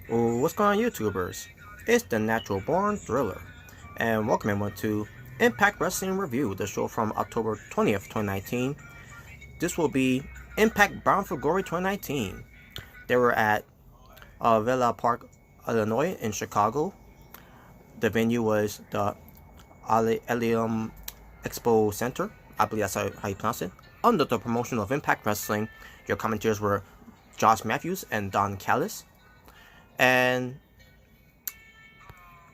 What's going on, YouTubers? It's the Natural Born Thriller, and welcome everyone to Impact Wrestling Review, the show from October 20th, 2019. This will be Impact Bound for Glory 2019. They were at Villa Park, Illinois, in Chicago. The venue was the Allium Expo Center. I believe that's how you pronounce it. Under the promotion of Impact Wrestling, your commentators were Josh Matthews and Don Callis. And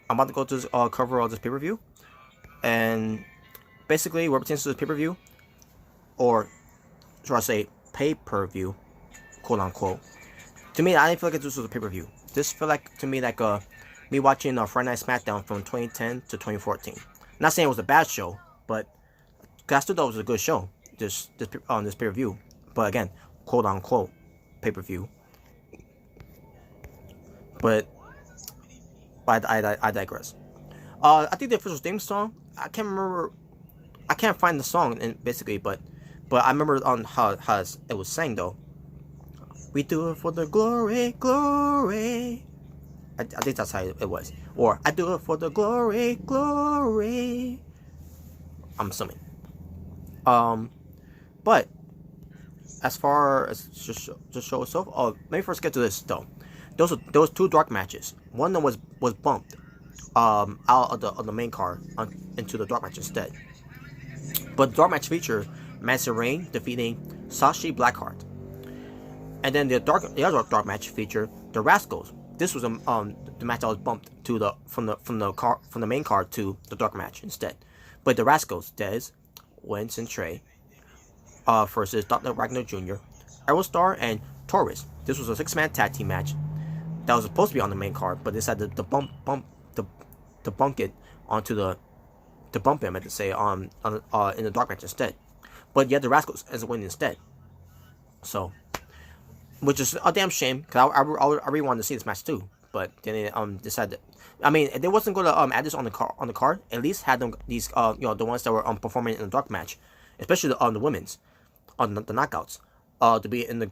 I'm about to go to cover all this pay-per-view. And basically, what pertains to this pay-per-view, or should I say pay-per-view, quote unquote. To me, I didn't feel like this was a pay-per-view. This felt like, to me, like me watching Friday Night SmackDown from 2010 to 2014. Not saying it was a bad show, but I still thought it was a good show. This pay-per-view, but again, quote unquote pay-per-view. But I digress. I think the official theme song, I can't remember. I can't find the song, and basically, but I remember on how it was sang though. We do it for the glory, glory. I think that's how it was. Or I do it for the glory, glory. I'm assuming. But as far as just show itself, let me first get to this though. There was two dark matches. One of them was bumped out of the main card into the dark match instead. But the dark match featured Madison Rayne defeating Sashi Blackheart. And then the other dark match featured the Rascals. This was the match that was bumped to from the main card to the dark match instead. But the Rascals, Dez, Wentz, and Trey versus Dr. Wagner Jr., Aerostar, and Taurus. This was a 6-man tag team match that was supposed to be on the main card, but they decided to bump it onto to bump him, I meant to say, in the dark match instead. But you had the Rascals as a win instead. So, which is a damn shame, because I really wanted to see this match too. But then they decided, I mean, if they wasn't going to add this on the card, at least had them these the ones that were performing in the dark match, especially the women's, the knockouts, to be in the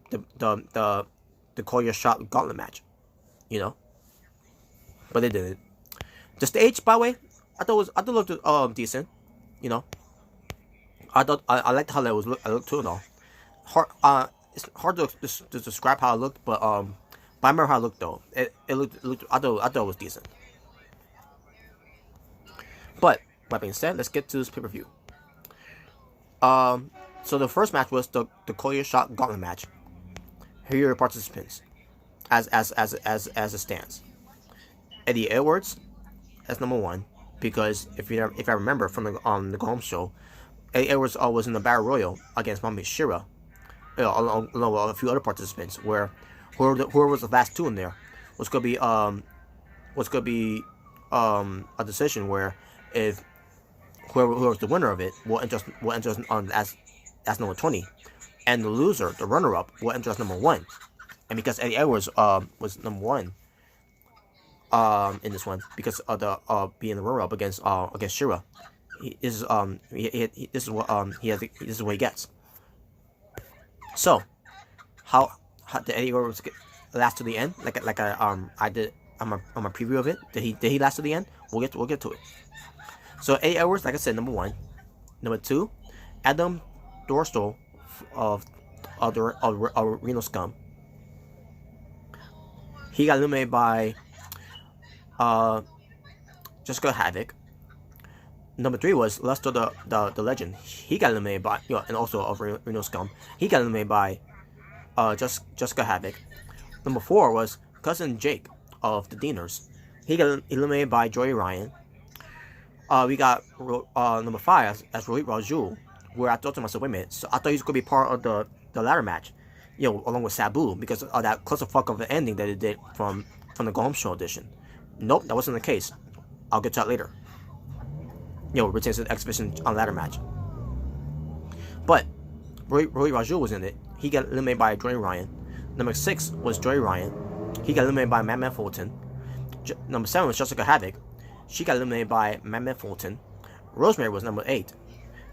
Call Your Shot Gauntlet match, but they didn't. The stage, by the way, I thought it looked decent, I thought I liked how that I looked too, though. It's hard to describe how it looked, but I remember how it looked though. It looked I thought it was decent. But that being said, let's get to this pay-per-view. So the first match was the Call Your Shot Gauntlet match. Here are your participants, as it stands. Eddie Edwards as number 1, because if I remember from the Go Home show, Eddie Edwards was in the Battle Royal against Mami Shira, along with a few other participants. Whoever was the last two in there was gonna be a decision where if whoever's the winner of it will enter as number 20, and the loser, the runner-up, will enter as number 1. And because Eddie Edwards was number 1 in this one, because of the being the runner-up against Shira, this is what he gets. So, how did Eddie Edwards last to the end? I did on my preview of it. Did he last to the end? We'll get to it. So Eddie Edwards, like I said, number 1. Number 2, Adam Dorstal of Reno Scum. He got eliminated by Jessica Havoc. Number 3 was Lester the Legend. He got eliminated by, and also of Reno Scum. He got eliminated by Jessica Havoc. Number 4 was Cousin Jake of the Deaners. He got eliminated by Joey Ryan. We got number 5 as Rohit Raju, where I thought to myself, wait a minute, so I thought he was going to be part of the ladder match, along with Sabu, because of that clusterfuck of the ending that it did from the Go Home Show edition. Nope, that wasn't the case. I'll get to that later. Retains the exhibition on ladder match. But Rohit Raju was in it. He got eliminated by Joey Ryan. Number 6 was Joey Ryan. He got eliminated by Madman Fulton. Number 7 was Jessica Havoc. She got eliminated by Madman Fulton. Rosemary was number 8.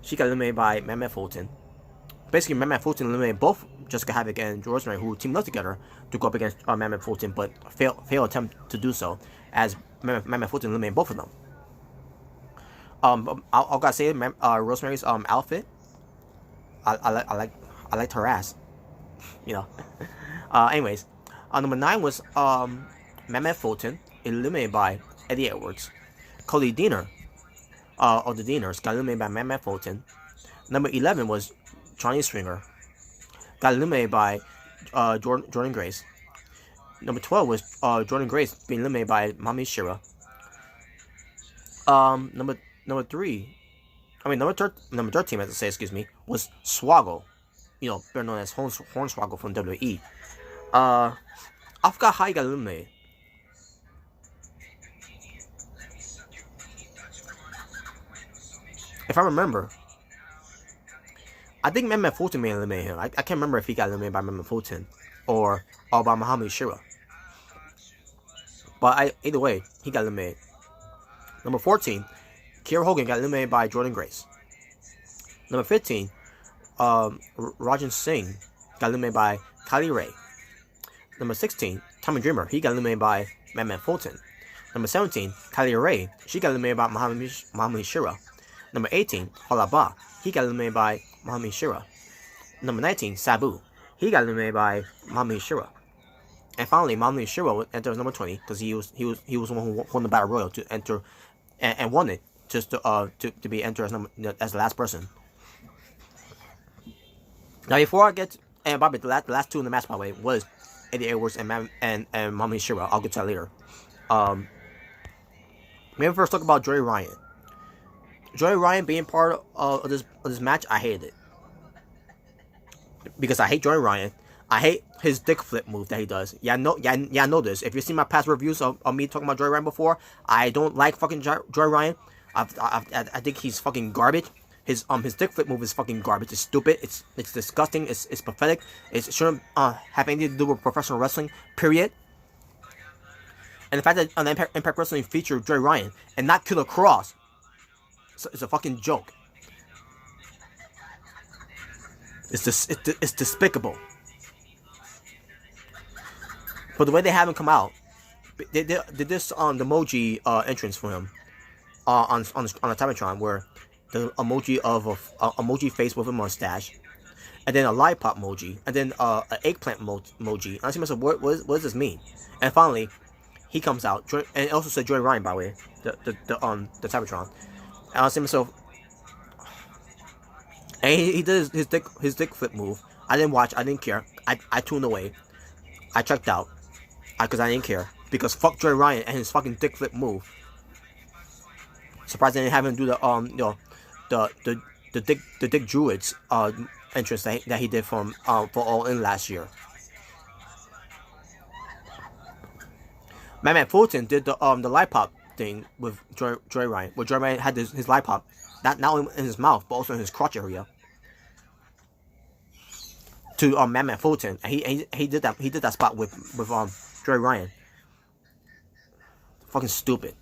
She got eliminated by Madman Fulton. Basically, Madman Fulton eliminated both Jessica Havoc and Rosemary, who teamed up together to go up against Mammoth Fulton, but failed attempt to do so, as Mammoth Fulton eliminated both of them. I'll gotta say, Rosemary's outfit, I liked her ass, you know. Anyways, number 9 was Mammoth Fulton, eliminated by Eddie Edwards. Cody Deaner, of the Deaners, got eliminated by Mammoth Fulton. Number 11 was Johnny Swinger, got eliminated by Jordan Grace. Number 12 was Jordan Grace being eliminated by Mami Shira. Number 13, as I say, excuse me, was Swoggle, better known as Hornswoggle from WWE. I forgot how he got eliminated. If I remember, I think Mammoth Fulton may eliminate him. I can't remember if he got eliminated by Mammoth Fulton or by Muhammad Shira. But either way, he got eliminated. Number 14, Kiera Hogan got eliminated by Jordan Grace. Number 15, Rajan Singh got eliminated by Kylie Ray. Number 16, Tommy Dreamer, he got eliminated by Mammoth Fulton. Number 17, Kylie Ray, she got eliminated by Muhammad Shira. Number 18, Halaba, he got eliminated by Muhammad Shira. Number 19, Sabu, he got eliminated by Muhammad Shira. And finally, Muhammad Shira entered number 20 because he was the one who won the Battle Royal to enter and won it just to be entered as the last person. Now, before I get and Bobby, the last two in the match, by the way, was Eddie Edwards and Muhammad Shira. I'll get to that later. Maybe first talk about Joey Ryan. Joey Ryan being part of this match, I hated it. Because I hate Joey Ryan. I hate his dick flip move that he does. Yeah, I know this. If you've seen my past reviews of me talking about Joey Ryan before, I don't like fucking Joey Ryan. I think he's fucking garbage. His dick flip move is fucking garbage. It's stupid. It's disgusting. It's pathetic. It shouldn't have anything to do with professional wrestling. Period. And the fact that Impact Wrestling featured Joey Ryan and not Killer Kross, it's a fucking joke. It's despicable. But the way they have him come out, they did this on the emoji entrance for him on the Timetron, where the emoji of a emoji face with a mustache, and then a lollipop emoji, and then an eggplant emoji. And I see myself, what does this mean? And finally, he comes out, and it also said Joey Ryan, by the way, the Timetron. And I see myself, and he did his dick flip move. I didn't watch. I didn't care. I tuned away. I checked out because I didn't care, because fuck Joey Ryan and his fucking dick flip move. Surprised they didn't have him do the Dick Druids entrance that he did for All In last year. Mammoth Fulton did the lollipop thing with Joey Ryan, where Joey Ryan had his lollipop not only in his mouth but also in his crotch area to Mammoth Fulton, and he did that spot with Joey Ryan. Fucking stupid.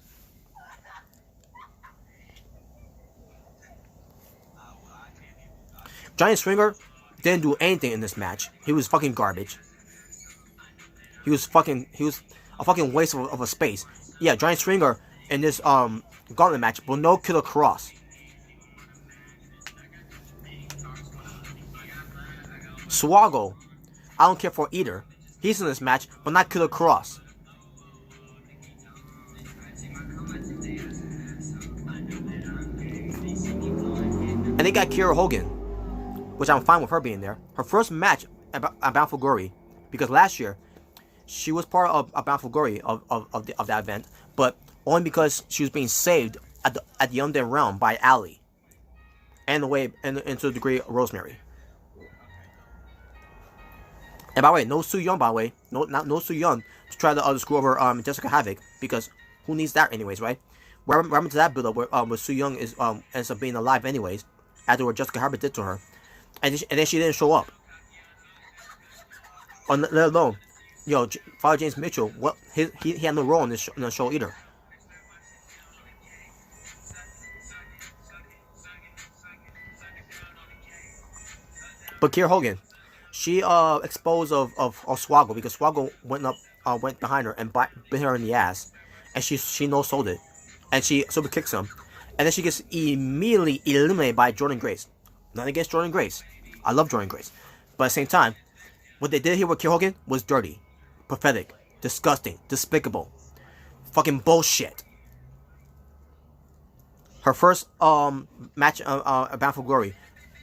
Giant Swinger didn't do anything in this match. He was fucking garbage. He was a fucking waste of a space. Yeah, Giant Swinger in this gauntlet match, but no Killer Kross. Swoggle, I don't care for either. He's in this match, but not Killer Kross. And they got Kiera Hogan, which I'm fine with her being there. Her first match at Bound for Glory, because last year she was part of Bound for Glory of that event, but only because she was being saved at the Undead Realm by Ali, and to a degree Rosemary. And by the way, no Su Yung, by the way, no Su Yung to try to screw over Jessica Havoc, because who needs that anyways, right? What happened to that build up where Su Yung ends up being alive anyways, after what Jessica Havoc did to her, and then she didn't show up. Or let alone, Father James Mitchell, he had no role in the show either. But Kiera Hogan, she exposed of Swaggle because Swaggle went behind her and bit her in the ass, and she no sold it, and she super kicks him, and then she gets immediately eliminated by Jordan Grace. Nothing against Jordan Grace, I love Jordan Grace, but at the same time, what they did here with Kiera Hogan was dirty, pathetic, disgusting, despicable, fucking bullshit. Her first match Bound for Glory,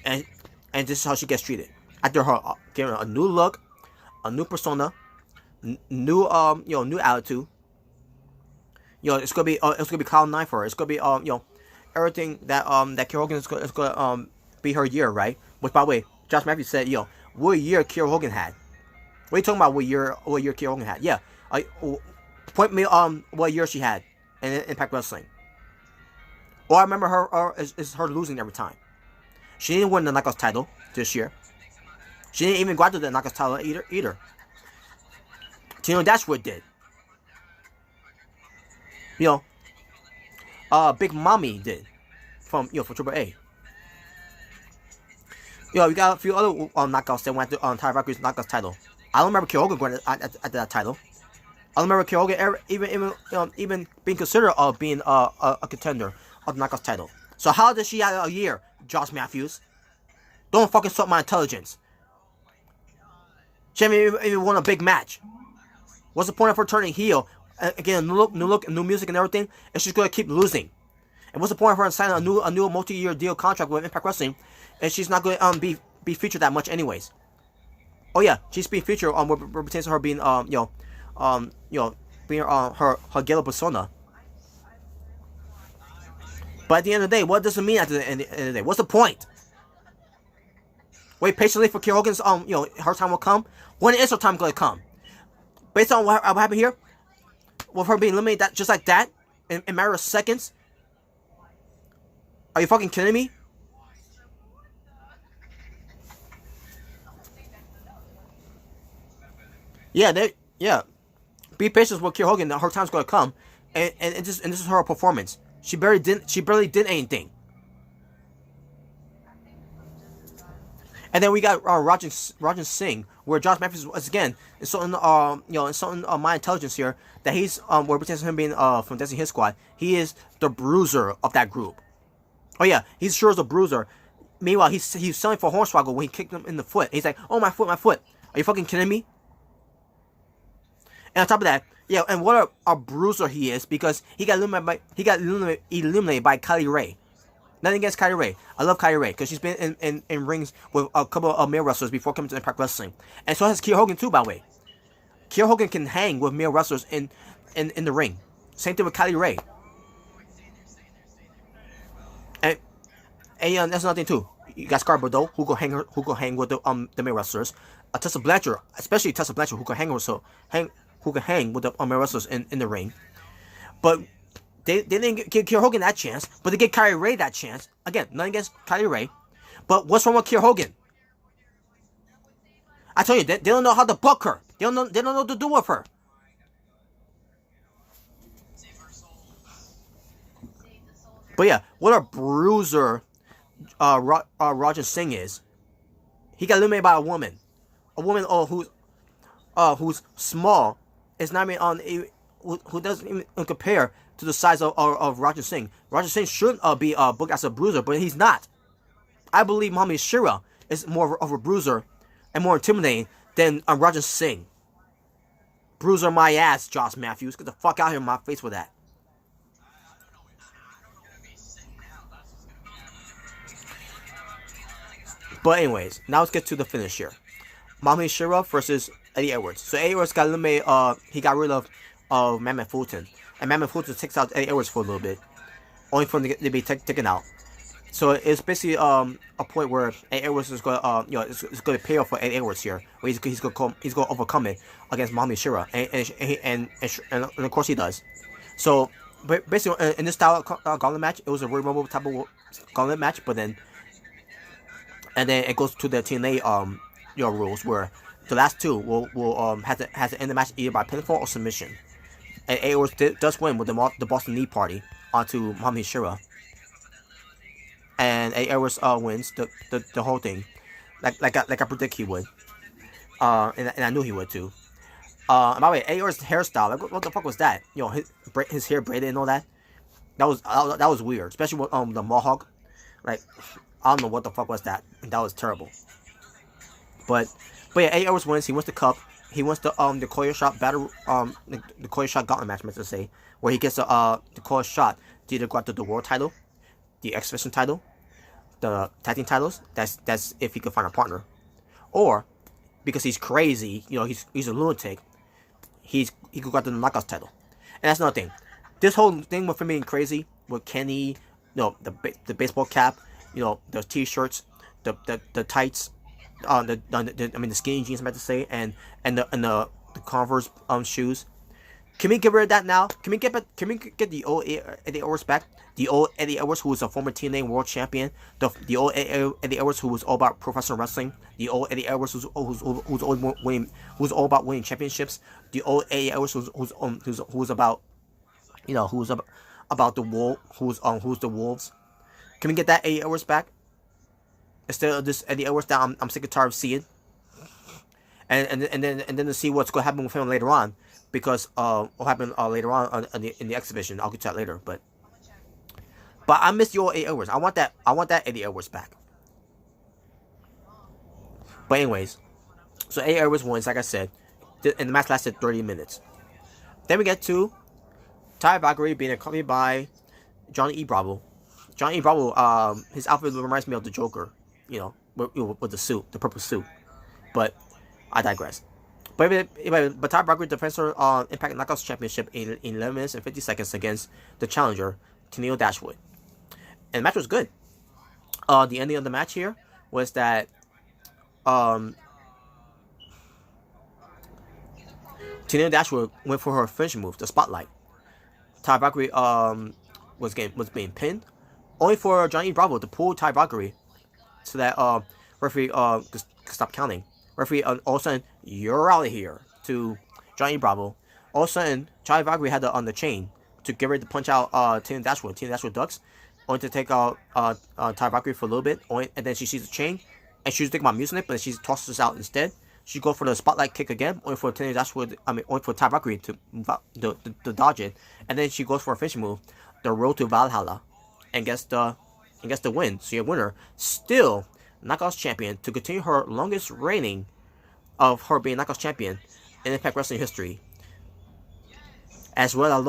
and this is how she gets treated. After her giving her a new look, a new persona, new new attitude. It's gonna be Cloud 9 for her. It's gonna be everything that Kiera Hogan is gonna be her year, right? Which, by the way, Josh Matthews said, what year Kiera Hogan had? What are you talking about? What year Kiera Hogan had? Yeah, point me what year she had in Impact Wrestling. All I remember her is her losing every time. She didn't win the Knockouts title this year. She didn't even go after the Knockouts title either. Tino Dashwood did. Big Mommy did from for Triple A. We got a few other knockouts that went to Ty Valkyrie's Knockouts title. I don't remember Kiera Hogan going at that title. I don't remember Kiera Hogan even being considered being a contender of the Knockouts title. So how did she have a year, Josh Matthews? Don't fucking insult my intelligence. She haven't even won a big match. What's the point of her turning heel? Again, new look, new music and everything, and she's gonna keep losing. And what's the point of her signing a new multi-year deal contract with Impact Wrestling, and she's not gonna be featured that much anyways? Oh yeah, she's being featured on what pertains to her being being her ghetto persona. But at the end of the day, what does it mean at the end of the day? What's the point? Wait patiently for Kiera Hogan's her time will come. When is her time going to come? Based on what happened here, with her being eliminated just like that in a matter of seconds. Are you fucking kidding me? Yeah. Be patient with Kiera Hogan. Her time's gonna come, and this is her performance. She barely did anything. And then we got Rajan Singh, where Josh Matthews was again insulting my intelligence here that he's represents him being from Destiny Hit Squad. He is the bruiser of that group. Oh yeah, he's sure is a bruiser. Meanwhile, he's selling for Hornswoggle when he kicked him in the foot. He's like, oh my foot. Are you fucking kidding me? And on top of that, and what a bruiser he is, because he got eliminated by Kylie Ray. Nothing against Kylie Ray. I love Kylie Ray because she's been in rings with a couple of male wrestlers before coming to Impact Wrestling, and so has Kiera Hogan too. By the way, Kiera Hogan can hang with male wrestlers in the ring. Same thing with Kylie Ray. And that's another thing too. You got Scar Bordeaux who go hang with the male wrestlers. Tessa Blanchard, especially Tessa Blanchard, who can hang with the male wrestlers in the ring. But they didn't give Kiera Hogan that chance, but they gave Kylie Ray that chance. Again, nothing against Kylie Ray, but what's wrong with Kiera Hogan? I tell you, they don't know how to book her. They don't know what to do with her. But yeah, what a bruiser Roger Singh is. He got eliminated by a woman who's small. Is not even on who doesn't even compare to the size of Roger Singh. Roger Singh should be booked as a bruiser, but he's not. I believe Mami Shira is more of a bruiser and more intimidating than Roger Singh. Bruiser my ass, Josh Matthews. Get the fuck out here in my face with that. But anyways, now let's get to the finish here. Mami Shira versus Eddie Edwards. So Eddie Edwards got eliminated. He got rid of Mammoth Fulton, and Mammoth Fulton takes out Eddie Edwards for a little bit, only for him to be taken out. So it's basically a point where Eddie Edwards is going it's going to pay off for Eddie Edwards here, where he's going to overcome it against Mami Shira, and of course he does. So but basically in this style of gauntlet match, it was a Royal Rumble type of gauntlet match, but then it goes to the TNA rules where the last two will have to end the match either by pinfall or submission. And Edwards does win with the Boston Knee Party onto Mami Shira. And Edwards wins the whole thing, like I predict he would. And I knew he would too. And by the way, Aor's hairstyle, like, what the fuck was that? You know, his hair braided and all that. That was weird, especially with the mohawk. Like, I don't know what the fuck was that. That was terrible. But yeah, Aor's wins. He wins the cup. He wins the coil shot battle the coil shot gauntlet match, meant to say, where he gets the coil shot to either go after the world title, the exhibition title, the tag team titles. That's if he could find a partner, or because he's crazy, you know, he's a lunatic. He could go after the knockouts title, and that's another thing. This whole thing with him being crazy, with Kenny, you know, the baseball cap, you know, the t-shirts, the tights, the skinny jeans, I'm about to say, and the Converse shoes. Can we get rid of that now? Can we get the old Eddie Edwards back? The old Eddie Edwards, who was a former TNA World Champion. The old Eddie Edwards, who was all about professional wrestling. The old Eddie Edwards, who's all about winning championships. The old Eddie Edwards, who's about, you know, who's about the wolf, who's the wolves. Can we get that Eddie Edwards back instead of this Eddie Edwards that I'm sick and tired of seeing? And then to see what's going to happen with him later on, because what happened later on in the exhibition, I'll get to that later. But I miss the old Eddie Edwards. I want that Eddie Edwards back. But anyways, so Eddie Edwards wins, like I said, and the match lasted 30 minutes. Then we get to Ty Valkyrie being accompanied by Johnny E. Bravo. Johnny E. Bravo, his outfit reminds me of the Joker, you know, with the suit, the purple suit. But I digress. But Ty Valkyrie defends her Impact Knockouts Championship in 11 minutes and 50 seconds against the challenger, Tennille Dashwood. And the match was good. The ending of the match here was that Tennille Dashwood went for her finishing move, the spotlight. Ty Valkyrie was being pinned, only for Johnny Bravo to pull Ty Valkyrie so that referee could stop counting. Referee all of a sudden, you're out of here, to Johnny Bravo. All of a sudden, Ty Valkyrie had on the chain to get ready to punch out Tennille Dashwood. Tennille Dashwood ducks, only to take out Ty Valkyrie for a little bit, and then she sees the chain, and she was thinking about using it, but she tosses us out instead. She goes for the spotlight kick again, only for Tennille Dashwood, only for Ty Valkyrie to move out, to dodge it, and then she goes for a finishing move, the Road to Valhalla, and gets the win. So your winner, still Knockouts champion, to continue her longest reigning of her being Knockouts champion in Impact Wrestling history. As well as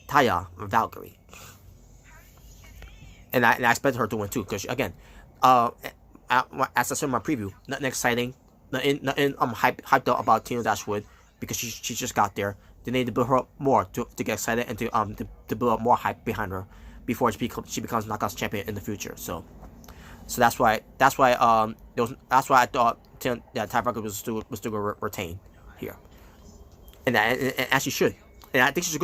Taya Valkyrie. And I expected her to win too, because again, as I said in my preview, nothing exciting, nothing I'm hyped up about Tennille Dashwood, because she just got there. They need to build her up more to get excited, and to build up more hype behind her before she becomes Knockouts champion in the future. So that's why I thought Ty Valkyrie was still going to retain here, and as she should. And I think she's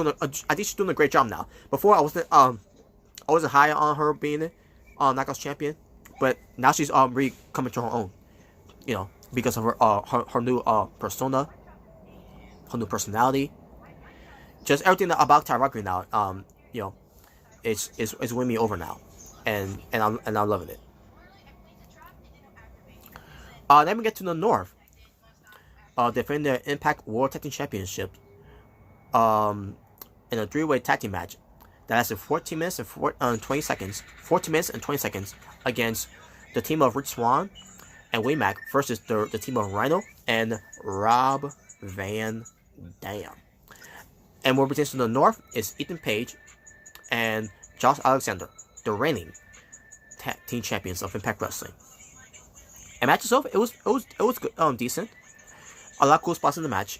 doing a great job now. Before I wasn't high on her being Knockouts champion, but now she's really coming to her own, you know, because of her new persona, her new personality, just everything about Ty Valkyrie now. You know, it's winning me over now, and I'm loving it. Then we get to the North. Defending their Impact World Tag Team Championship. In a three-way tag team match that lasted 14 minutes and 20 seconds. 14 minutes and 20 seconds against the team of Rich Swann and Wayne Mack versus the team of Rhino and Rob Van Dam. And what pertains to the North is Ethan Page and Josh Alexander, the reigning tag team champions of Impact Wrestling. And match itself, it was good, decent. A lot of cool spots in the match.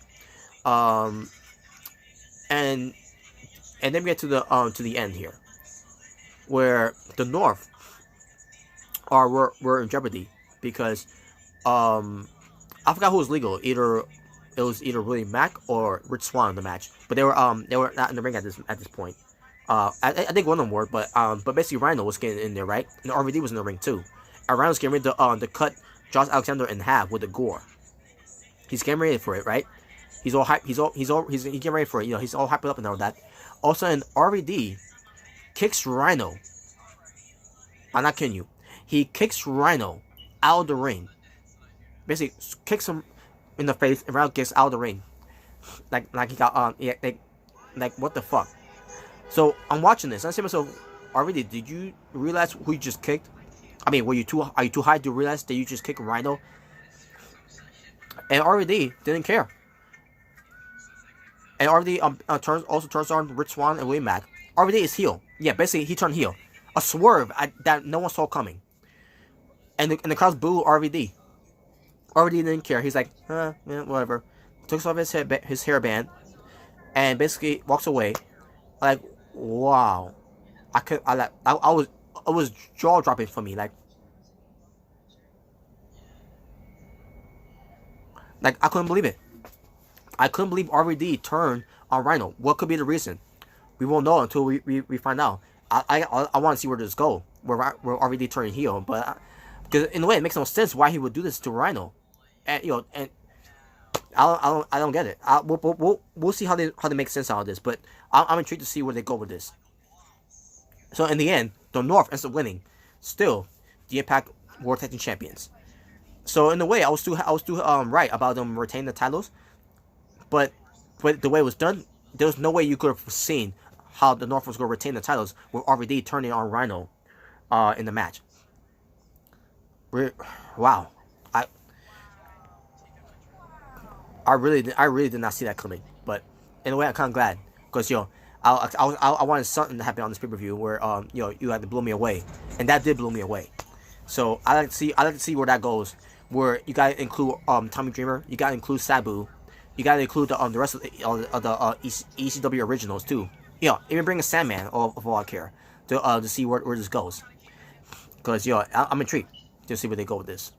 And then we get to the end here, where the North were in jeopardy because I forgot who was legal. It was either William Mack or Rich Swann in the match, but they were not in the ring at this point. I think one of them were, but basically Rhino was getting in there, right? And RVD was in the ring too. And Rhino's getting ready to cut Josh Alexander in half with the gore. He's getting ready for it, right? He's all hype. He's getting ready for it. You know, he's all hyped up and all that. All of a sudden, RVD kicks Rhino. I'm not kidding you. He kicks Rhino out of the ring basically kicks him in the face, and Rhino gets out of the ring. Like he got yeah, like what the fuck. So I'm watching this. I say to myself, already, did you realize who you just kicked? I mean, are you too high to realize that you just kicked Rhino? And RVD didn't care. And RVD turns on Rich Swann and William Mack. RVD is heel. Yeah, basically he turned heel. A swerve that no one saw coming. And the crowd booed RVD. RVD didn't care. He's like, yeah, whatever. Takes off his hairband and basically walks away. Like, wow. I was jaw dropping for me. Like I couldn't believe it. I couldn't believe RVD turned on Rhino. What could be the reason? We won't know until we find out. I want to see where this go. Where RVD turned heel, but because in a way it makes no sense why he would do this to Rhino, and I don't get it. We'll see how they make sense out of this, but I'm intrigued to see where they go with this. So in the end, the North ends up winning, still the Impact World Tag Team Champions. So in a way, I was still right about them retaining the titles, but the way it was done, there was no way you could have seen how the North was going to retain the titles with RVD turning on Rhino in the match. Wow, I really did not see that coming. But in a way, I'm kind of glad because I wanted something to happen on this pay-per-view where you had to blow me away, and that did blow me away. So I like to see where that goes. Where you gotta include Tommy Dreamer, you gotta include Sabu, you gotta include the rest of the ECW originals too. Even bring a Sandman of all I care to see where this goes. Because I'm intrigued to see where they go with this.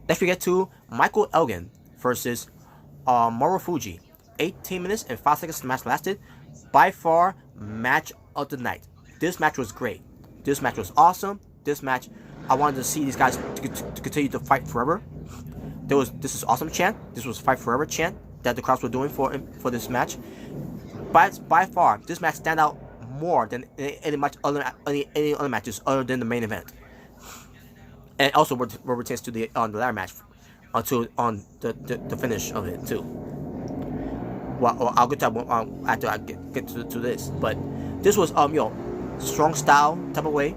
Next we get to Michael Elgin versus Maru Fuji. 18 minutes and 5 seconds the match lasted. By far, match of the night. This match was great. This match was awesome. This match, I wanted to see these guys to continue to fight forever. This is awesome chant. This was fight forever chant that the crowds were doing for this match. But by far, this match stand out more than any other matches other than the main event. And also what pertains to the ladder match on the finish of it too. Well, I'll get to that after I get to this. But this was strong style type of way.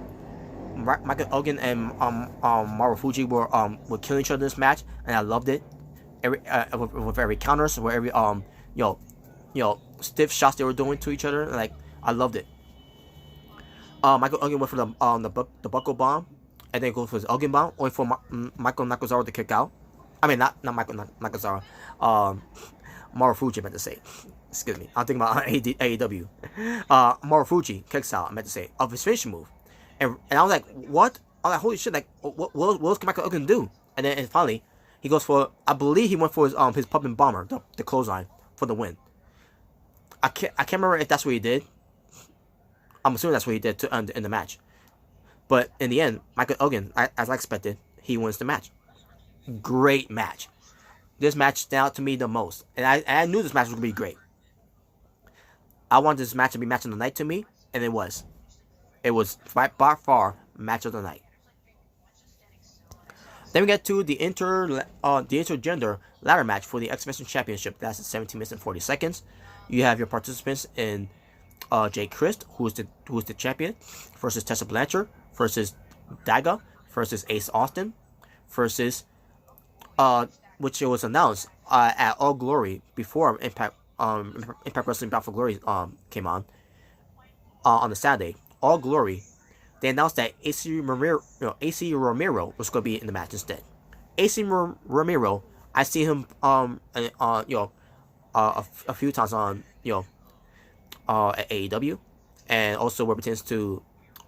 Michael Elgin and Maru Fuji were killing each other in this match, and I loved it. With every counters, with every stiff shots they were doing to each other, like I loved it. Michael Elgin went for the buckle bomb, and then goes for his Elgin bomb, only for Michael Nakazawa to kick out. I mean, not Michael Nakazawa. Maru Fuji, I meant to say. Excuse me. I'm thinking about AEW. Maru Fuji kicks out, I meant to say, of his finishing move. And I was like, what? I was like, holy shit, like, what else can Michael Elgin do? And then finally, he goes for, I believe he went for his pumping bomber, the clothesline, for the win. I can't remember if that's what he did. I'm assuming that's what he did to end in the match. But in the end, Michael Elgin, as I expected, he wins the match. Great match. This match stood out to me the most. And I knew this match was going to be great. I wanted this match to be match of the night to me, and it was. It was by far match of the night. Then we get to the intergender ladder match for the X Division Championship. That's 17 minutes and 40 seconds. You have your participants in Jay Christ, who is the champion, versus Tessa Blanchard, versus Daga, versus Ace Austin, versus which it was announced at All Glory before Impact Wrestling Bound for Glory came on the Saturday. All Glory, they announced that AC Romero was going to be in the match instead. AC Romero, I see him a few times on at AEW, and also what pertains to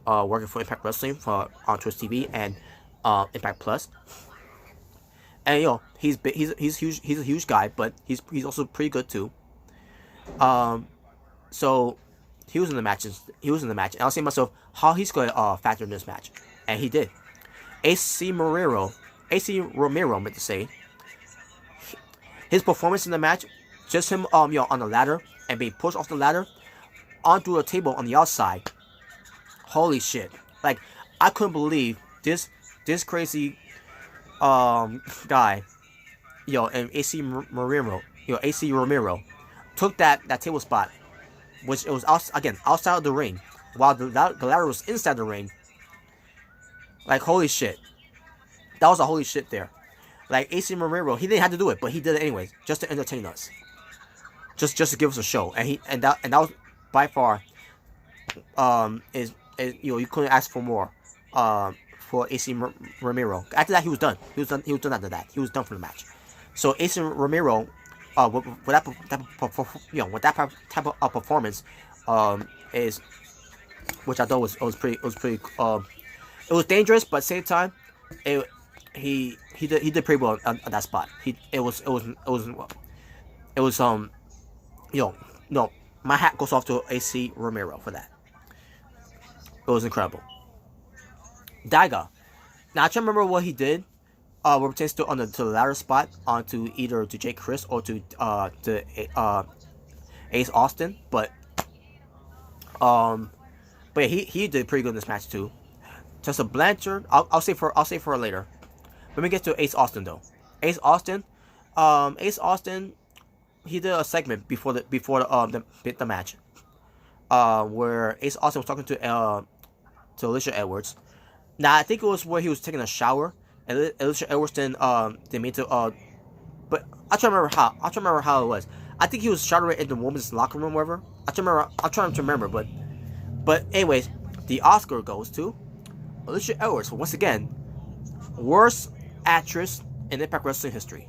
working for Impact Wrestling on Twitch TV and Impact Plus. And he's huge. He's a huge guy, but he's also pretty good too. So he was in the matches. He was in the match, and I was saying to myself how he's going to factor in this match, and he did. AC Romero, meant to say, his performance in the match, just him on the ladder and being pushed off the ladder onto a table on the outside. Holy shit! Like I couldn't believe this crazy guy, and AC Romero took that table spot, which it was again outside of the ring, while the ladder was inside the ring. Like holy shit, that was a holy shit there. Like AC Romero, he didn't have to do it, but he did it anyways, just to entertain us, just to give us a show, and that was by far is you couldn't ask for more for AC Romero. After that, he was done. He was done after that. He was done for the match. So AC Romero, with that type of performance, is which I thought was pretty it was dangerous, but at the same time, he did pretty well on that spot. It was no, my hat goes off to AC Romero for that. It was incredible. Daiga. Now I can't remember what he did. What pertains to to the latter spot onto either to Jake Chris or to Ace Austin, but yeah, he did pretty good in this match too. Tessa Blanchard, I'll say for later. Let me get to Ace Austin though. Ace Austin, he did a segment before the match, where Ace Austin was talking to Alicia Edwards. Now I think it was where he was taking a shower, and Alicia Edwards didn't mean to but I try to remember how it was. I think he was showering in the women's locker room, whatever. I'm trying to remember, but anyways, the Oscar goes to Alicia Edwards for once again worst actress in Impact Wrestling history.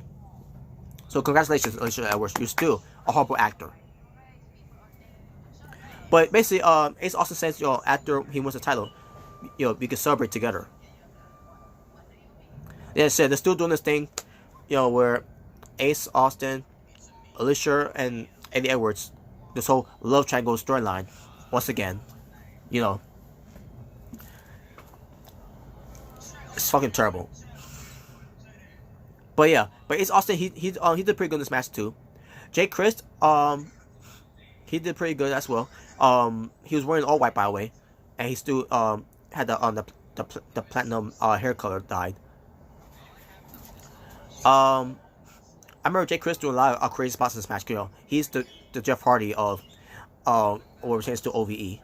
So congratulations, Alicia Edwards. You're still a horrible actor. But basically, Ace Austin says, after he wins the title, we can celebrate together. They said they're still doing this thing, where Ace Austin, Alicia, and Eddie Edwards, this whole love triangle storyline, once again, it's fucking terrible. But yeah, Ace Austin, he did pretty good in this match too. Jake Christ, he did pretty good as well. He was wearing all white, by the way, and he still had the platinum hair color dyed. I remember Jake Christ doing a lot of crazy spots in this match. He's the Jeff Hardy of what pertains to OVE.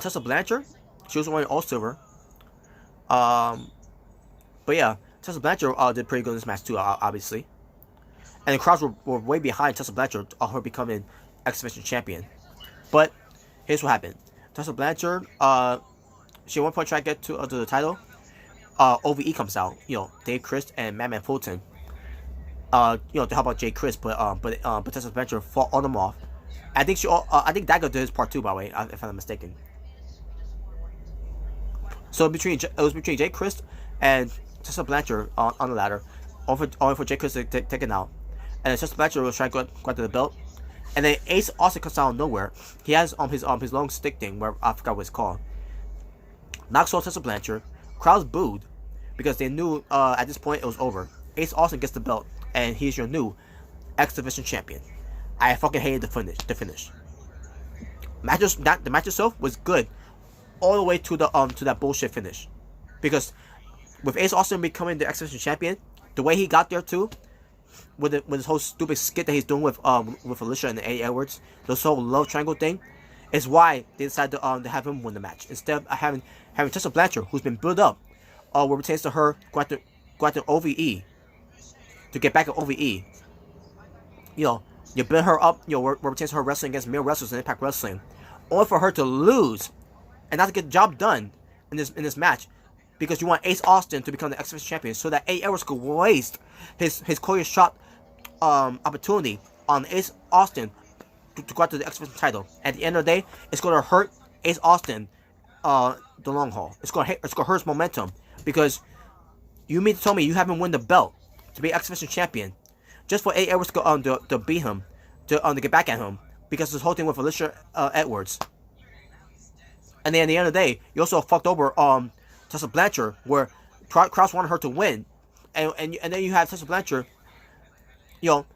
Tessa Blanchard, she was wearing all silver. But yeah, Tessa Blanchard did pretty good in this match too, obviously. And the crowds were way behind Tessa Blanchard, her becoming X Division champion. But here's what happened: Tessa Blanchard, she at one point tried to get to the title. OVE comes out, Dave Christ and Madman Fulton, to help out Jay Christ, but Tessa Blanchard fought all them off. I think Daigo did his part too, by the way, if I'm not mistaken. So it was between Jay Christ and Tessa Blanchard on the ladder, only for Jay Christ to take it out. And then Tessa Blanchard was trying to go to the belt, and then Ace Austin comes out of nowhere. He has his long stick thing, where I forgot what it's called. Knocks off Tessa Blanchard. Crowds booed because they knew at this point it was over. Ace Austin gets the belt, and he's your new X Division champion. I fucking hated the finish. The match itself was good, all the way to that bullshit finish, because with Ace Austin becoming the X Division champion, the way he got there too, with his whole stupid skit that he's doing with Alicia and Eddie Edwards, this whole love triangle thing, is why they decided to have him win the match instead of having Tessa Blanchard, who's been built up, what pertains to her go to OVE, to get back at OVE. You build her up, what pertains to her wrestling against male wrestlers in Impact Wrestling, only for her to lose and not to get the job done in this match, because you want Ace Austin to become the X Division champion, so that Eddie Edwards could waste his career shot opportunity on Ace Austin to go out to the X Division title. At the end of the day, it's going to hurt Ace Austin the long haul. It's going to hurt his momentum, because you mean to tell me you haven't won the belt to be X Division champion just for Eddie Edwards to go to beat him, to get back at him, because this whole thing with Alicia Edwards. And then at the end of the day, you also fucked over Tessa Blanchard, where crowds wanted her to win, and then you have Tessa Blanchard,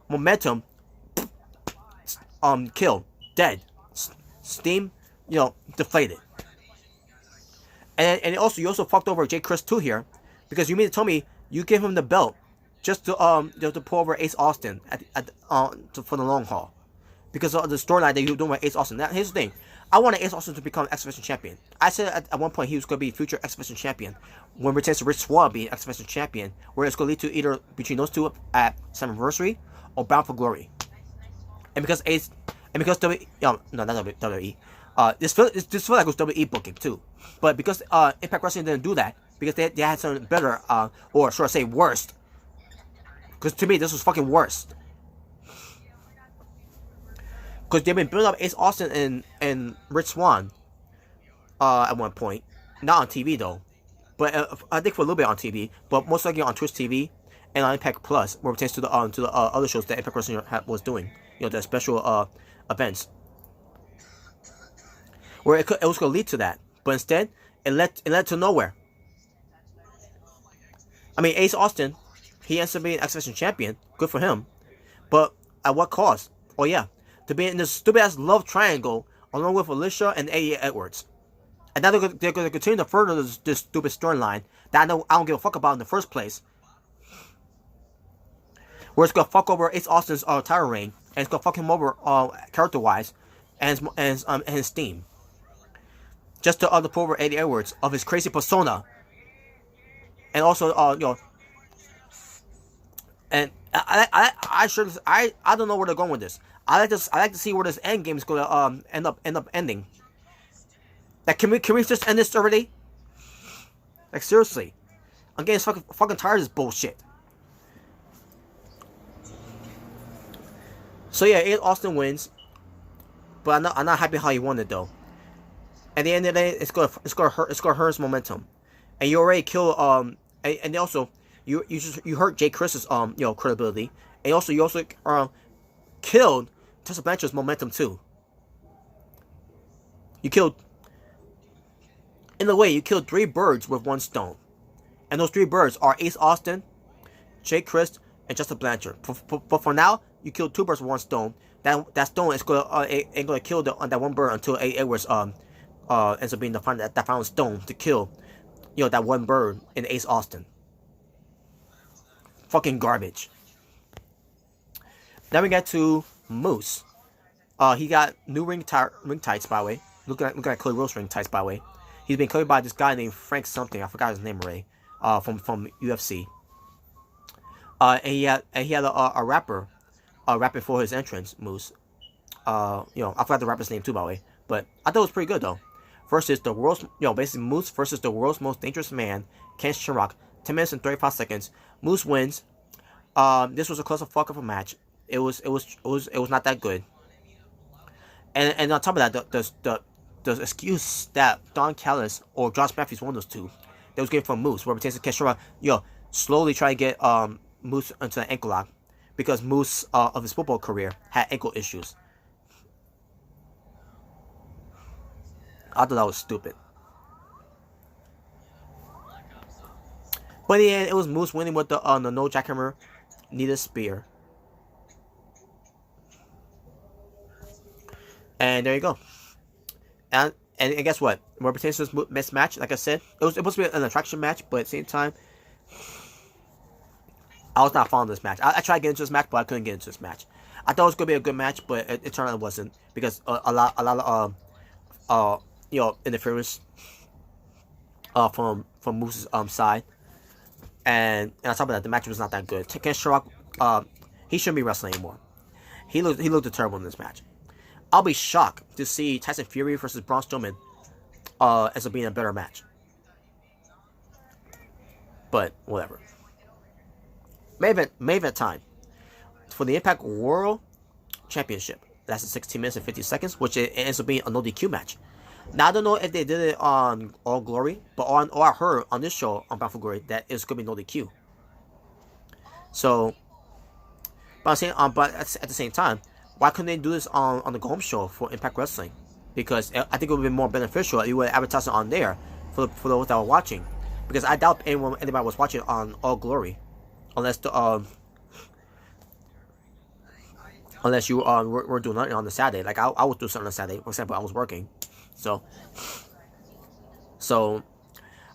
momentum, killed, dead, steam, deflated. And also you also fucked over Jay Chris too here, because you mean to tell me you gave him the belt just to pull over Ace Austin for the long haul, because of the storyline that you were doing with Ace Austin. Now, here's the thing. I wanted Ace Austin to become X Division champion. I said at one point he was going to be future X Division champion when it retains to Rich Swann being X Division champion, where it's going to lead to either between those two at Slammiversary or Bound for Glory. And because Ace, and because WWE, no, not WWE, this feel like it was WWE booking too, but because Impact Wrestling didn't do that because they had something better, or should I say worst? Because to me this was fucking worst. Because they've been building up Ace Austin and Rich Swann at one point, not on TV though, but I think for a little bit on TV, but most likely on Twitch TV and on Impact Plus, where it pertains to the other shows that Impact Wrestling was doing, the special events, where it was going to lead to that, but instead it led to nowhere. I mean, Ace Austin, he ends up being X Division champion, good for him, but at what cost? Oh yeah, to be in this stupid ass love triangle along with Alicia and A.E. Edwards. And now they're going to continue to further this stupid storyline that I don't give a fuck about in the first place. Where it's going to fuck over Ace Austin's title reign, and it's going to fuck him over character-wise and his team. Just to pull over A.E. Edwards of his crazy persona. And also, and I don't know where they're going with this. I like to see where this end game is going to end up ending. Like, can we just end this already? Like, seriously, I'm getting fucking tired of this bullshit. So yeah, Ace Austin wins, but I'm not happy how he won it though. At the end of the day, it's gonna hurt his momentum, and you already kill and also you hurt Jay Chris's credibility, and you also killed Tessa Blanchard's momentum too. In a way, you killed 3 birds with 1 stone, and those 3 birds are Ace Austin, Jay Chris, and Tessa Blanchard. But for now, you killed 2 birds with 1 stone. That stone is gonna kill that 1 bird until A. Edwards ends up being that final stone to kill that 1 bird in Ace Austin. Fucking garbage. Then we get to Moose. He got new ring tights, by the way. Look at Cody Rhodes ring tights, by the way. He's been coached by this guy named Frank something. I forgot his name already. From UFC. And he had a rapper, rapping for his entrance. Moose. I forgot the rapper's name too, by the way. But I thought it was pretty good though. Versus the world's, basically Moose versus the world's most dangerous man, Ken Shamrock. 10 minutes and 35 seconds. Moose wins. This was a close fuck of a match. It was not that good. And on top of that, the excuse that Don Callis or Josh Matthews, one of those two, that was getting from Moose, where it pertains to Ken Shamrock, slowly try to get Moose into an ankle lock, because Moose of his football career had ankle issues. I thought that was stupid. But in the end, it was Moose winning with the no jackhammer, needed spear. And there you go. And guess what? Where it pertains to this match, like I said, it was supposed to be an attraction match, but at the same time, I was not following this match. I tried to get into this match, but I couldn't get into this match. I thought it was going to be a good match, but it turned out it wasn't, because a lot of interference from Moose's side, and on top of that, the match was not that good. Ken Shamrock, he shouldn't be wrestling anymore. He looked terrible in this match. I'll be shocked to see Tyson Fury versus Braun Strowman as being a better match. But whatever. Main event time for the Impact World Championship. That's in 16 minutes and 50 seconds, which it ends up being a no DQ match. Now I don't know if they did it on All Glory, but I heard on this show on Bound for Glory that it's gonna be no DQ. So, but I'm saying, but at the same time, why couldn't they do this on the Go Home show for Impact Wrestling? Because I think it would be more beneficial if you would advertise it on there for those that were watching. Because I doubt anybody was watching on All Glory, unless you were doing nothing on the Saturday. Like I would do something on Saturday. For example, I was working, so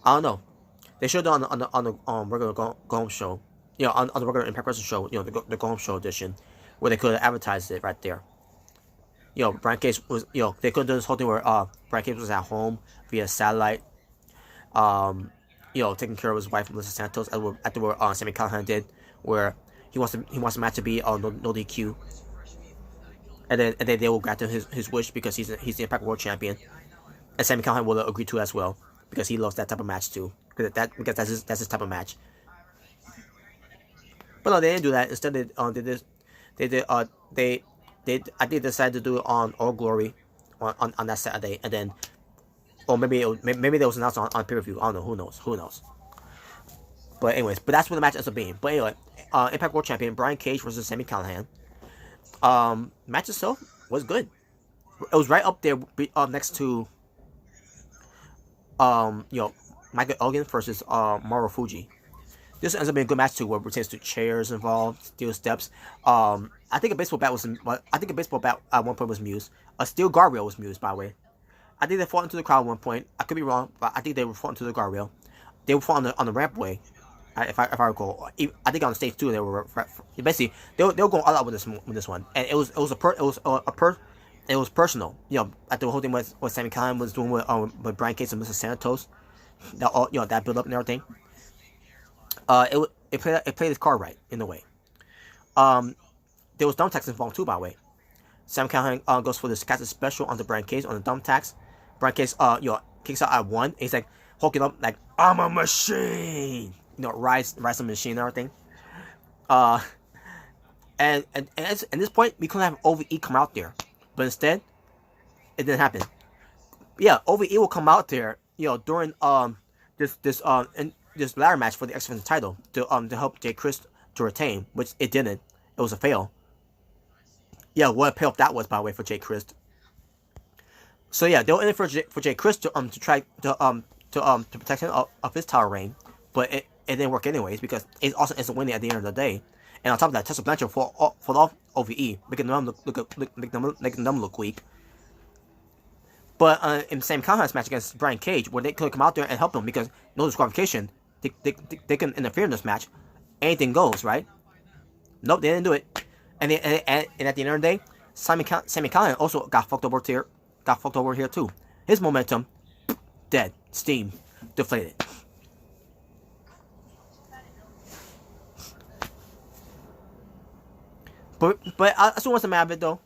I don't know. They showed it on the regular go home show. On the regular Impact Wrestling show. The go home show edition, where they could have advertised it right there. Brian Cage was. They could do this whole thing where Brian Cage was at home via satellite. Taking care of his wife Melissa Santos, after what Sami Callihan did, where he wants the match to be no DQ, and then they will grant him his wish because he's the Impact World Champion, and Sami Callihan will agree to as well because he loves that type of match too, because that's his type of match. But no, they didn't do that. Instead, I think they decided to do it on All Glory on that Saturday, and then. Or maybe that was announced on pay-per-view. I don't know. Who knows? But anyways, that's what the match ends up being. But anyway, Impact World Champion Brian Cage versus Sami Callihan. Match itself was good. It was right up there, next to Michael Elgin versus Mauro Fuji. This ends up being a good match too, where it pertains to chairs involved, steel steps. I think a baseball bat at one point was used. A steel guardrail was used, by the way. I think they fought into the crowd at one point. I could be wrong, but I think they were fought into the guardrail. They were fought on the rampway, if I recall. I think on the stage too. They were basically they were going all out with this one, and it was personal. At the whole thing what Sami Callihan was doing with Brian Cage and Mr. Santos, that build up and everything. It played his card right in a way. There was thumbtacks involved too, by the way. Sami Callihan goes for the Scattered Special on the Brian Cage on the thumbtacks. Brian Cage, kicks out at one. He's like hulking up like I'm a machine. Rise the machine and everything. And at this point we couldn't have OVE come out there, but instead it didn't happen. Yeah, OVE will come out there, during this ladder match for the X Division title to help Jay Christ to retain, which it didn't. It was a fail. Yeah, what a payoff that was, by the way, for Jay Christ. So yeah, they were in it for Jay Christ to try to protect him of his title reign, but it didn't work anyways because it also ends up winning at the end of the day. And on top of that, Tessa Blanchard for off OVE, making them look weak. But in the same Callihan's match against Brian Cage, where they could come out there and help him because no disqualification, they can interfere in this match. Anything goes, right? Nope, they didn't do it. And at the end of the day, Sami Callihan also got fucked over here too. His momentum, dead, steam, deflated. But I still want some out of it though.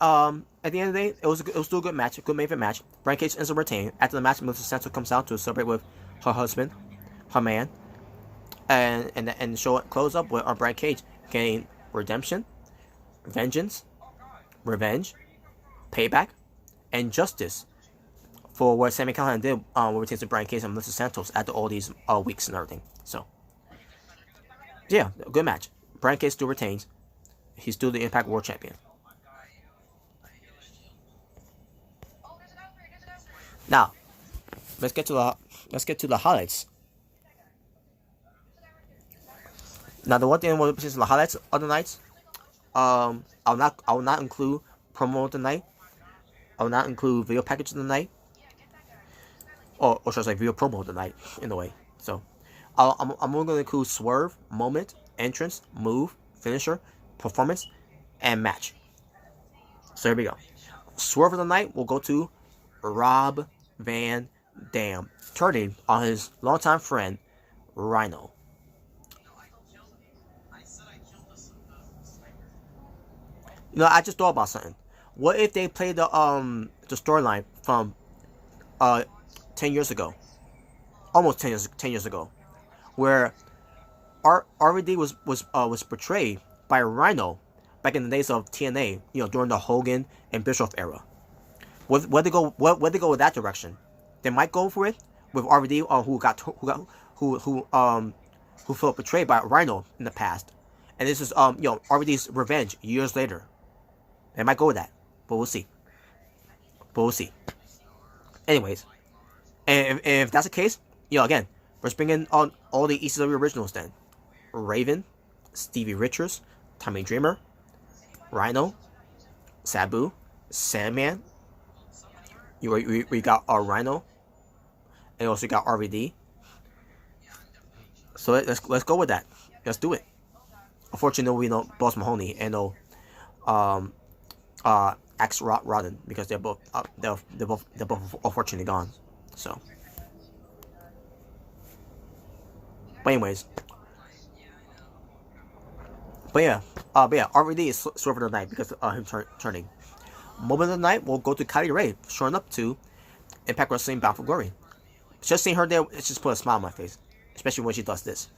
At the end of the day, it was still a good match, a good main event match. Brian Cage ends up retaining. After the match, Melissa Santos comes out to celebrate with her husband, her man, and the show close up with Brian Cage getting redemption, vengeance, revenge, payback, and justice for what Sami Callihan did with it to Brian Cage and Melissa Santos after all these weeks and everything. So, yeah, good match. Brian Cage still retains. He's still the Impact World Champion. Now, let's get to the highlights. Now, the one thing with the highlights of the nights, I will not include promo of the night. I will not include video package of the night, or should I say video promo of the night in a way. So, I'm only going to include swerve, moment, entrance, move, finisher, performance, and match. So here we go. Swerve of the night will go to Rob Van Dam, turning on his longtime friend Rhino. I just thought about something. What if they played the storyline from 10 years ago, almost 10 years ago, where RVD was portrayed by Rhino back in the days of TNA, during the Hogan and Bischoff era. Where they go with that direction? They might go for it with RVD, who felt betrayed by Rhino in the past, and this is RVD's revenge years later. They might go with that, but we'll see. Anyways, and if that's the case, again, let's bring in on all the ECW originals then. Raven, Stevie Richards, Tommy Dreamer, Rhino, Sabu, Sandman. We got our Rhino, and also got RVD, So let's go with that. Let's do it. Unfortunately, we know Boss Mahoney and no um Axe Rodden because they're both unfortunately gone. So, but anyways, but yeah, RVD is Swerve of the Night because him turning. Moment of the night, we'll go to Kylie Ray, showing up to Impact Wrestling Bound for Glory. Just seeing her there, it just put a smile on my face, especially when she does this.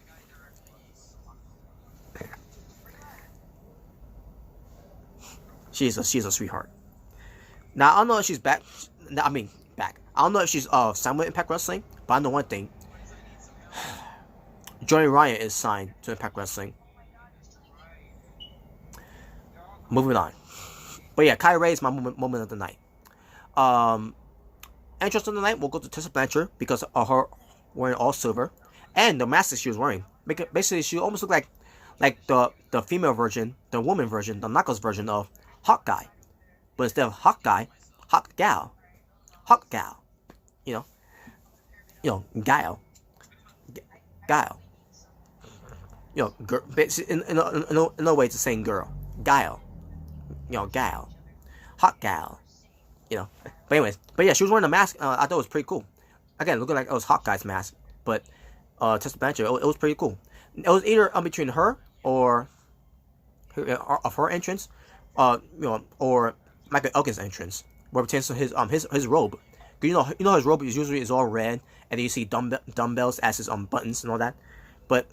She's a sweetheart. Now I don't know if she's back. I mean back. I don't know if she's signed with Impact Wrestling, but I know one thing. Johnny Ryan is signed to Impact Wrestling. Moving on. But yeah, Kylie Ray is my moment of the night. Entrance of the night, we'll go to Tessa Blanchard because of her wearing all silver, and the mask that she was wearing. Basically, she almost looked like the female version, the woman version, the Knuckles version of Hawkeye, but instead of Hawkeye, Hawk Gal, you know, Guile, Guile, in a way it's the same girl, Guile, Guile, Hawk Gal. But anyways, but yeah, she was wearing a mask. I thought it was pretty cool. Again, looking like it was Hawkeye's mask, but Tessa Blanchard, it was pretty cool. It was either between her or her entrance, or Michael Elgin's entrance, where it pertains to his robe. You know his robe is all red, and then you see dumbbells as his buttons and all that. But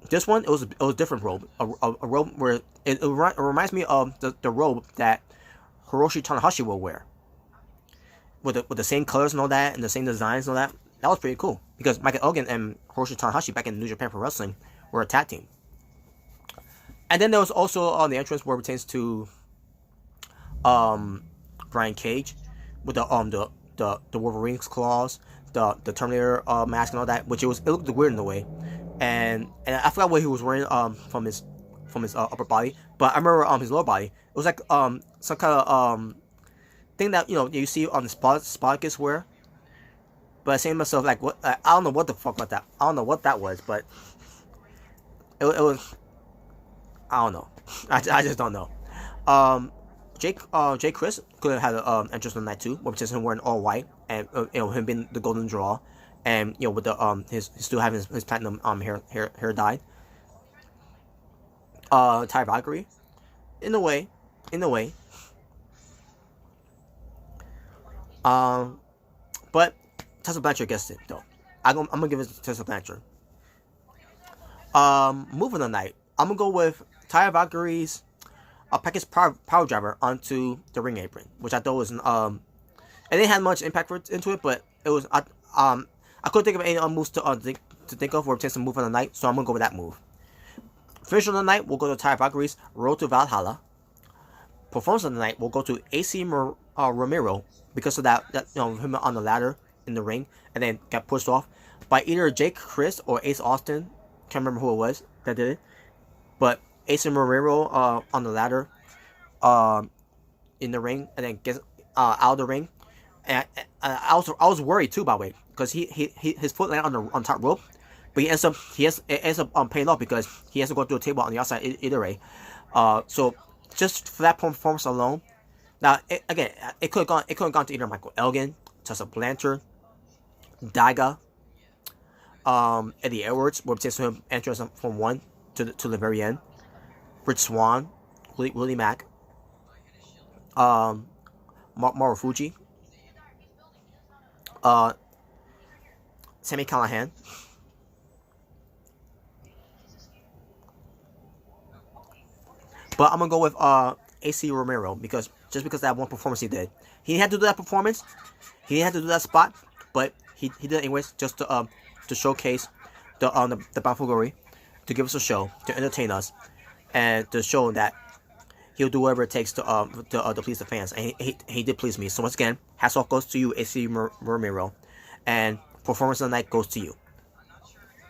this one, it was a different robe, a robe where it reminds me of the robe that Hiroshi Tanahashi will wear. With the same colors and all that, and the same designs and all that. That was pretty cool. Because Michael Elgin and Hiroshi Tanahashi back in New Japan Pro Wrestling were a tag team. And then there was also on the entrance where it pertains to Brian Cage with the Wolverine's claws, the Terminator mask and all that, which it looked weird in a way. And I forgot what he was wearing from his upper body, but I remember his lower body. It was like some kind of thing that you see on the Spartacus wear. But I say to myself, like, what? I don't know what the fuck about that. I don't know what that was, but it was. I don't know. I just don't know. Jay Chris could have had an entrance on the night too, which is him wearing all white and him being the golden draw, and with the his still having his platinum hair dyed. Ty Valkyrie, in a way. But Tessa Blanchard gets it though. I'm gonna give it to Tessa Blanchard. Moving the night, I'm gonna go with Ty Valkyrie's package power driver onto the ring apron, which I thought was it didn't have much impact into it, but it was I couldn't think of any moves to think of where it takes a move on the night, so I'm gonna go with that move. Finish of the night, we'll go to Ty Valkyrie's Road to Valhalla. Performance of the night, we'll go to AC Romero because of that him on the ladder in the ring and then got pushed off by either Jake Chris or Ace Austin. Can't remember who it was that did it, but Ace Romero on the ladder in the ring and then gets out of the ring. And I was worried too, by the way, because his foot landed on top rope, but it ends up paying off because he has to go through a table on the outside either way. So just for that performance alone, now it could have gone to either Michael Elgin, Tessa Blanchard, Daiga, Eddie Edwards, where it takes him entrance from 1 to the very end. Rich Swann, Willie Mack, Marufuji, Sammy Callahan, but I'm gonna go with AC Romero because that one performance he did. He had to do that performance, he had to do that spot, but he did it anyways just to showcase the Bound for Glory, to give us a show, to entertain us, and to show that he'll do whatever it takes to please the fans. And he did please me. So once again, hats off goes to you, AC Romero, and performance of the night goes to you.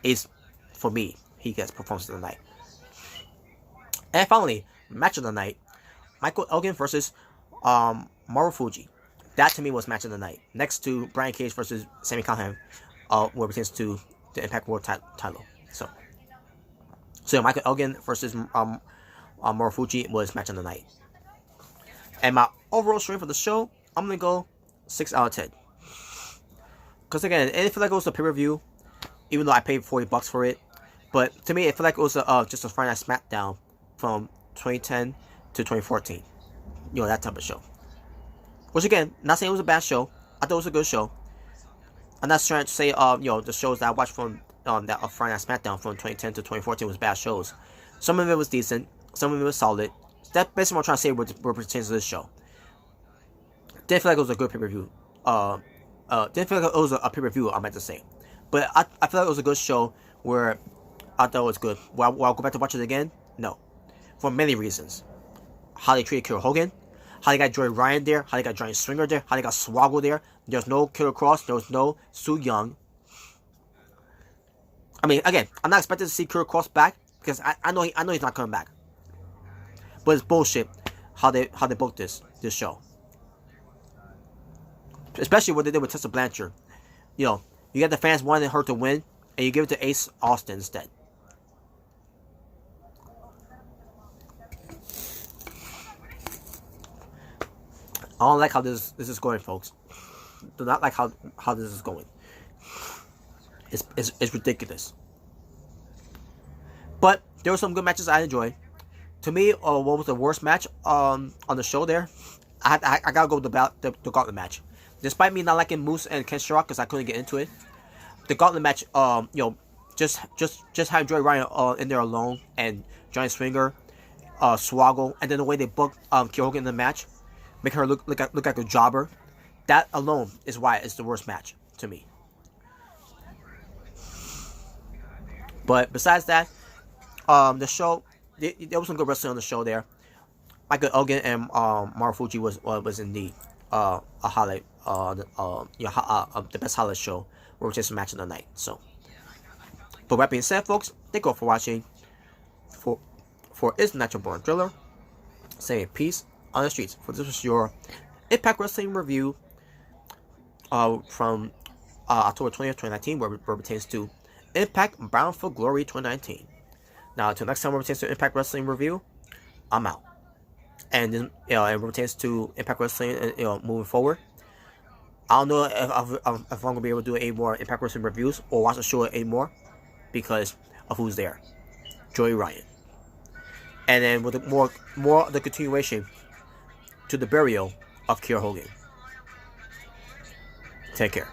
Is for me, he gets performance of the night. And finally, match of the night, Michael Elgin versus Marufuji. That to me was match of the night. Next to Brian Cage versus Sammy Callahan, where it pertains to the Impact World title. So Michael Elgin versus Marufuji was match of the night. And my overall rating for the show, I'm gonna go 6 out of 10. Because again, it didn't feel like it was a pay-per-view, even though I paid $40 for it. But to me, it felt like it was just a Friday Night SmackDown from 2010 to 2014. You know, that type of show. Which again, not saying it was a bad show. I thought it was a good show. I'm not trying to say, the shows that I watched from that Friday Night SmackDown from 2010 to 2014 was bad shows. Some of it was decent. Some of it was solid. That's basically what I'm trying to say with pertains to this show. Didn't feel like it was a good pay-per-view. Didn't feel like it was a pay-per-view, I meant to say. But I feel like it was a good show where I thought it was good. Will I go back to watch it again? No. For many reasons. How they treated Killer Hogan. How they got Joey Ryan there. How they got Johnny Swinger there. How they got Swoggle there. There's no Killer Cross. There was no Su Young. I mean, again, I'm not expecting to see Killer Cross back because I know he's not coming back. But it's bullshit how they booked this show. Especially what they did with Tessa Blanchard. You know, you got the fans wanting her to win, and you give it to Ace Austin instead. I don't like how this is going, folks. Do not like how this is going. It's ridiculous. But there were some good matches I enjoyed. To me, what was the worst match on the show there? I gotta go with the Gauntlet match. Despite me not liking Moose and Ken Shamrock because I couldn't get into it, the Gauntlet match, just having Joey Ryan in there alone and Johnny Swinger, Swoggle, and then the way they booked Killer Hogan in the match, make her look like a jobber. That alone is why it's the worst match to me. But besides that, the show, there was some good wrestling on the show there. Michael Elgin and Marufuji was indeed a highlight, the best highlight show, which is a match of the night. So, but with that being said, folks, thank you all for watching. For It's Natural Born Driller, saying peace on the streets. For this was your Impact Wrestling review from October 20th, 2019, where it pertains to Impact Bound for Glory 2019. Now, until next time, where it pertains to Impact Wrestling review, I'm out. And then, it pertains to Impact Wrestling, moving forward. I don't know if I'm gonna be able to do any more Impact Wrestling reviews or watch the show anymore because of who's there, Joey Ryan. And then with more of the continuation to the burial of Killer Hogan. Take care.